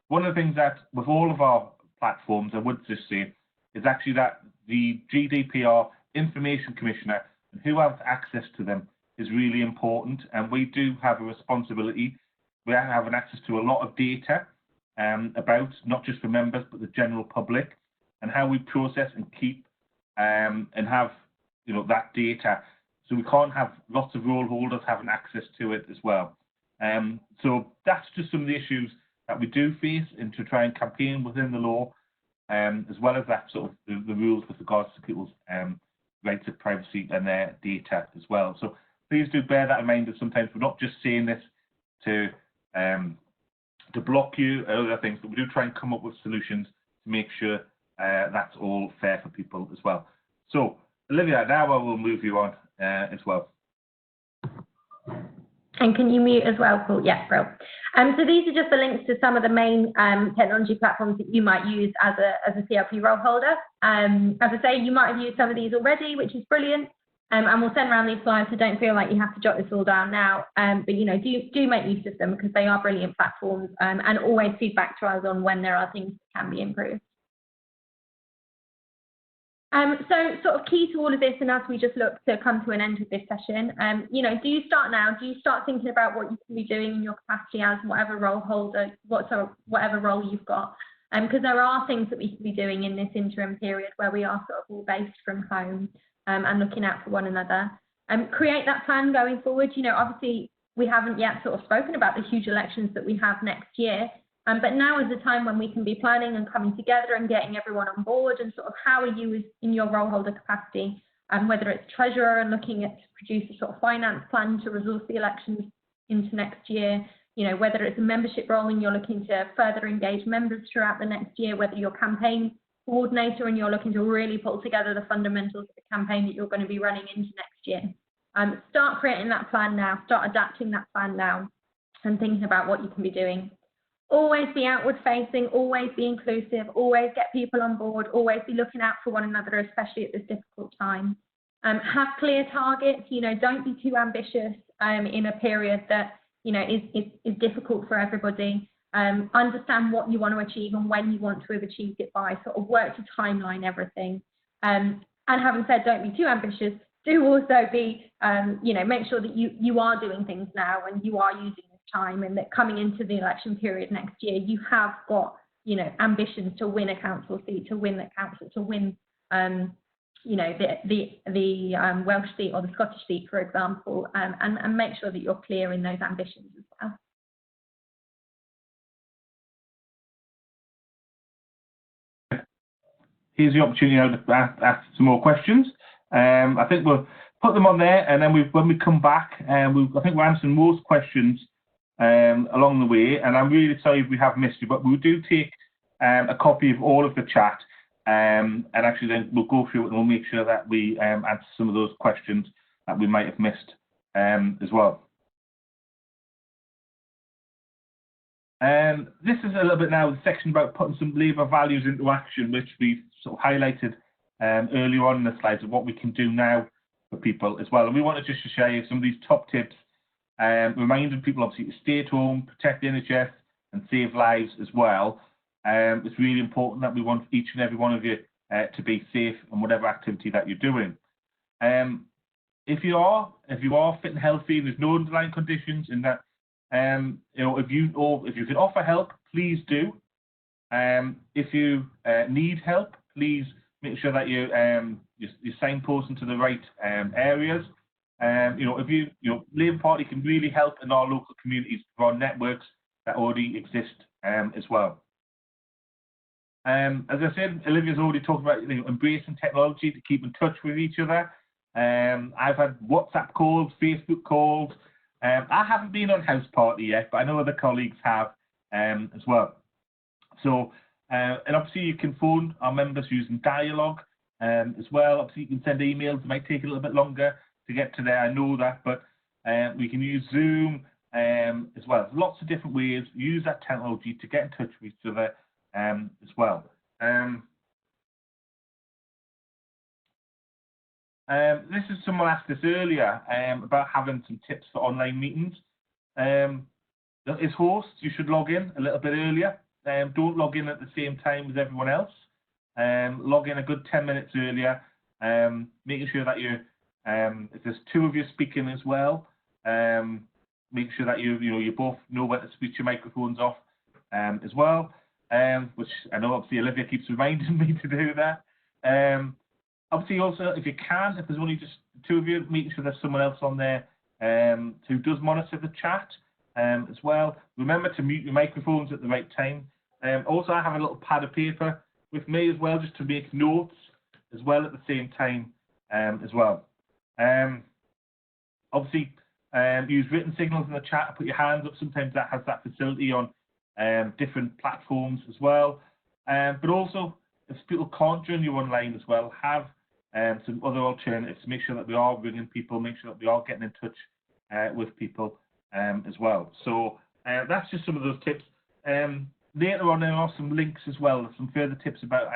One of the things that with all of our platforms, I would just say, is actually that the GDPR Information Commissioner and who has access to them is really important. And we do have a responsibility. We have an access to a lot of data about not just for members, but the general public, and how we process and keep and have, you know, that data. So we can't have lots of role holders having access to it as well. So that's just some of the issues that we do face, and to try and campaign within the law, as well as that sort of the rules with regards to people's rights of privacy and their data as well. So please do bear that in mind, that sometimes we're not just saying this to block you or other things, but we do try and come up with solutions to make sure that's all fair for people as well. So Olivia, now I will move you on as well. And can you mute as well, Paul? Yeah, bro. So these are just the links to some of the main technology platforms that you might use as a CLP role holder. As I say, you might have used some of these already, which is brilliant. And we'll send around these slides, so don't feel like you have to jot this all down now. But you know, do make use of them, because they are brilliant platforms, and always feedback to us on when there are things that can be improved. So sort of key to all of this, and as we just look to come to an end with this session, you know, do you start now? Do you start thinking about what you can be doing in your capacity as whatever role holder, whatever role you've got? Because there are things that we can be doing in this interim period where we are sort of all based from home, and looking out for one another. Create that plan going forward. You know, obviously we haven't yet sort of spoken about the huge elections that we have next year. But now is the time when we can be planning and coming together and getting everyone on board, and sort of how are you in your role holder capacity, whether it's treasurer and looking at to produce a sort of finance plan to resource the elections into next year, you know, whether it's a membership role and you're looking to further engage members throughout the next year, whether you're campaign coordinator and you're looking to really pull together the fundamentals of the campaign that you're going to be running into next year. Start creating that plan now, start adapting that plan now, and thinking about what you can be doing. Always be outward facing, always be inclusive, always get people on board, always be looking out for one another, especially at this difficult time. Have clear targets, don't be too ambitious in a period that, is difficult for everybody. Understand what you want to achieve and when you want to have achieved it by, sort of work to timeline everything. And having said, don't be too ambitious, do also be, make sure that you are doing things now and you are using this time, and that coming into the election period next year, you have got, ambitions to win a council seat, to win the council, to win, the Welsh seat or the Scottish seat, for example, and make sure that you're clear in those ambitions as well. Here's the opportunity now to ask some more questions. I think we'll put them on there, and then when we come back, I think we're answering most questions along the way. And I'm really sorry if we have missed you, but we do take a copy of all of the chat, and actually then we'll go through it and we'll make sure that we answer some of those questions that we might have missed as well. This is a little bit now the section about putting some Labour values into action, which we've sort of highlighted earlier on in the slides of what we can do now for people as well. And we wanted just to share some of these top tips, reminding people obviously to stay at home, protect the NHS and save lives as well. It's really important that we want each and every one of you to be safe in whatever activity that you're doing. If you are fit and healthy, there's no underlying conditions in that. If you can offer help, please do. If you need help, please make sure that you're signposting to the right areas. Labour Party can really help in our local communities through our networks that already exist as well. As I said, Olivia's already talked about embracing technology to keep in touch with each other. I've had WhatsApp calls, Facebook calls. I haven't been on House Party yet, but I know other colleagues have as well. So, and obviously you can phone our members using Dialogue as well. Obviously you can send emails. It might take a little bit longer to get to there, I know that, but we can use Zoom as well. Lots of different ways. Use that technology to get in touch with each other as well. This is someone asked this earlier about having some tips for online meetings. As hosts, you should log in a little bit earlier. Don't log in at the same time as everyone else. Log in a good 10 minutes earlier, making sure that you, if there's two of you speaking as well, make sure that you both know when to switch your microphones off as well, which I know obviously Olivia keeps reminding me to do that. Obviously, also, if you can, if there's only just two of you, making sure there's someone else on there who does monitor the chat as well. Remember to mute your microphones at the right time. Also, I have a little pad of paper with me as well, just to make notes as well at the same time as well. Obviously, use written signals in the chat, put your hands up. Sometimes that has that facility on different platforms as well. But also, if people can't join you online as well, have some other alternatives to make sure that we are ringing people, make sure that we are getting in touch with people as well. So that's just some of those tips. Later on, there are some links as well, some further tips about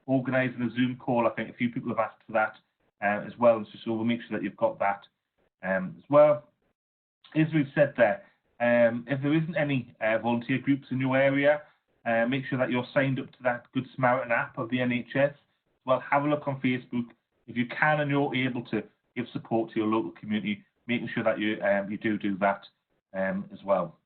organising a Zoom call. I think a few people have asked for that as well, so we'll make sure that you've got that as well. As we've said there, if there isn't any volunteer groups in your area, make sure that you're signed up to that Good Samaritan app of the NHS. Well, have a look on Facebook. If you can and you're able to give support to your local community, making sure that you do that as well.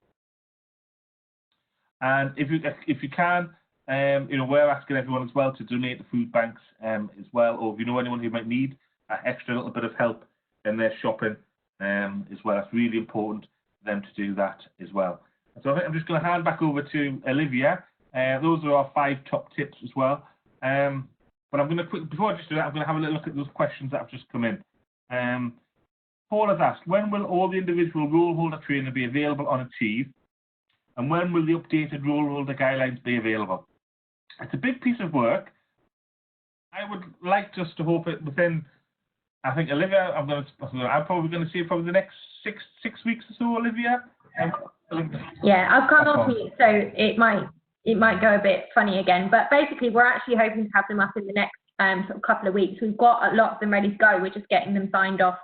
And if you can, we're asking everyone as well to donate to food banks as well, or if you know anyone who might need that extra little bit of help in their shopping as well. It's really important for them to do that as well. So I think I'm just going to hand back over to Olivia. Those are our 5 top tips as well. But I'm going to before I just do that, I'm going to have a little look at those questions that have just come in. Paul has asked, when will all the individual role holder training be available on Achieve? And when will the updated role holder guidelines be available? It's a big piece of work. I would like just to hope it within I think Olivia, I'm probably going to see you probably the next six weeks or so, Olivia. Yeah, I've come off mute, so it might go a bit funny again. But basically, we're actually hoping to have them up in the next sort of couple of weeks. We've got a lot of them ready to go. We're just getting them signed off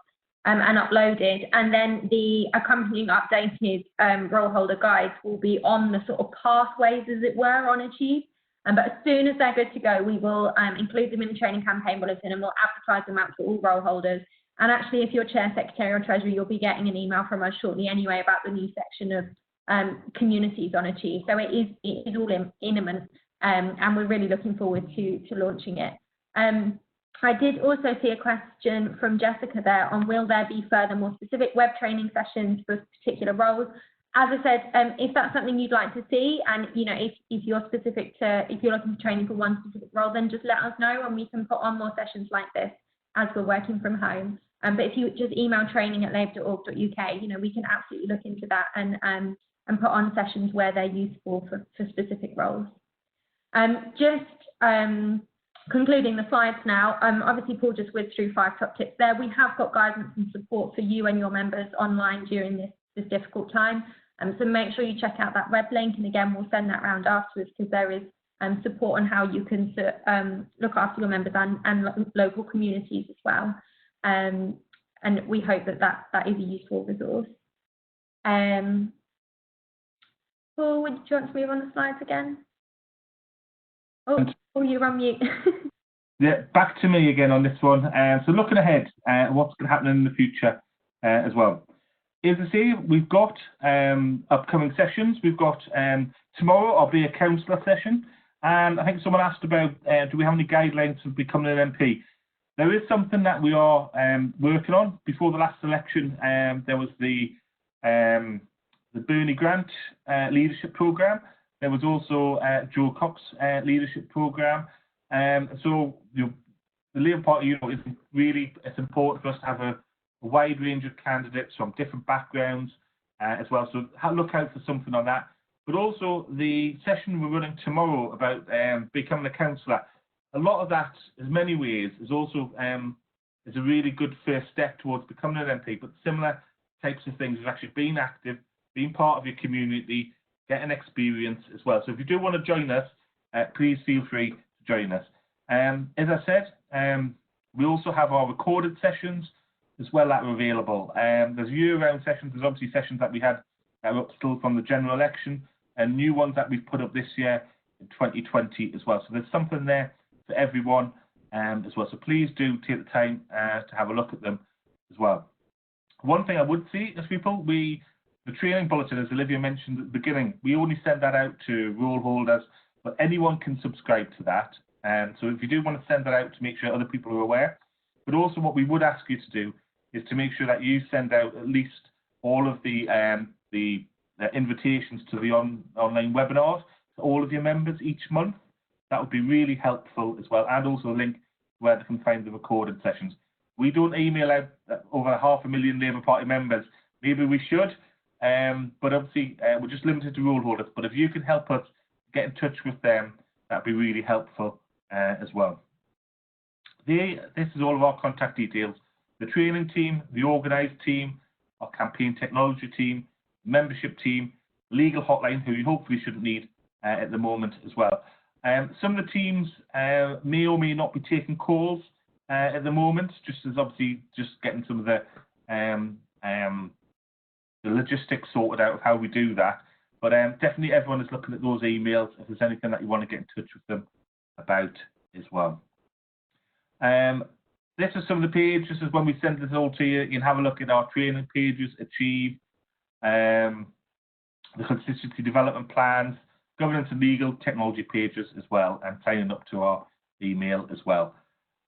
and uploaded. And then the accompanying updated role holder guides will be on the sort of pathways, as it were, on Achieve. But as soon as they're good to go, we will include them in the training campaign bulletin and we'll advertise them out to all role holders. And actually, if you're Chair, Secretary or Treasurer, you'll be getting an email from us shortly anyway about the new section of communities on Achieve. So it is all imminent and we're really looking forward to launching it. I did also see a question from Jessica there on will there be further more specific web training sessions for particular roles? As I said, if that's something you'd like to see, and if you're looking for training for one specific role, then just let us know and we can put on more sessions like this as we're working from home. But if you just email training@labour.org.uk, we can absolutely look into that and put on sessions where they're useful for specific roles. Concluding the slides now, obviously Paul just whizzed through 5 top tips there. We have got guidance and support for you and your members online during this difficult time. So make sure you check out that web link, and again, we'll send that round afterwards because there is support on how you can look after your members and local communities as well. And we hope that is a useful resource. Paul, would you want to move on the slides again? Oh, you're on mute. Yeah, back to me again on this one. So looking ahead, what's going to happen in the future as well. As I say, we've got upcoming sessions. We've got tomorrow, I'll be a councillor session. And I think someone asked about, do we have any guidelines for becoming an MP? There is something that we are working on. Before the last election, there was the Bernie Grant leadership programme. There was also Joe Cox leadership programme. So the Labour Party, it's important for us to have a wide range of candidates from different backgrounds as well. So look out for something on that. But also the session we're running tomorrow about becoming a councillor. A lot of that, in many ways, is also is a really good first step towards becoming an MP. But similar types of things is actually being active, being part of your community, getting experience as well. So if you do want to join us, please feel free to join us. As I said, we also have our recorded sessions as well that are available. There's year-round sessions. There's obviously sessions that we had that were up still from the general election, and new ones that we've put up this year in 2020 as well. So there's something there for everyone as well. So please do take the time to have a look at them as well. One thing I would say is people, the training bulletin, as Olivia mentioned at the beginning, we only send that out to role holders, but anyone can subscribe to that. So if you do want to send that out to make sure other people are aware, but also what we would ask you to do is to make sure that you send out at least all of the invitations to the online webinars to all of your members each month. That would be really helpful as well, and also a link where they can find the recorded sessions. We don't email out over 500,000 Labour Party members. Maybe we should, but obviously we're just limited to role holders. But if you can help us get in touch with them, that'd be really helpful as well. This is all of our contact details. The training team, the organised team, our campaign technology team, membership team, legal hotline, who you hopefully shouldn't need at the moment as well. Some of the teams may or may not be taking calls at the moment, just as obviously just getting some of the logistics sorted out of how we do that. But definitely everyone is looking at those emails if there's anything that you want to get in touch with them about as well. This is some of the pages. This is when we send this all to you. You can have a look at our training pages, Achieve, the constituency development plans, governance and legal technology pages as well, and signing up to our email as well.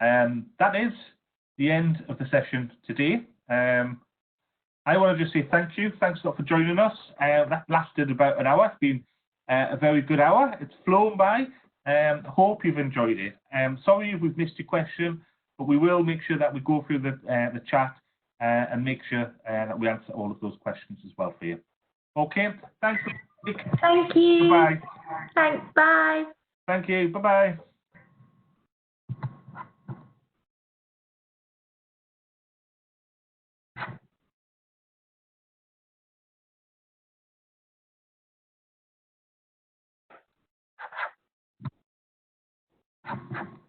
That is the end of the session today. I want to just say thank you. Thanks a lot for joining us. That lasted about an hour. It's been a very good hour. It's flown by. Hope you've enjoyed it. Sorry if we've missed your question, but we will make sure that we go through the chat and make sure that we answer all of those questions as well for you. Okay, thanks. Thank you. Bye-bye. Thanks, bye. Thank you, bye-bye. you.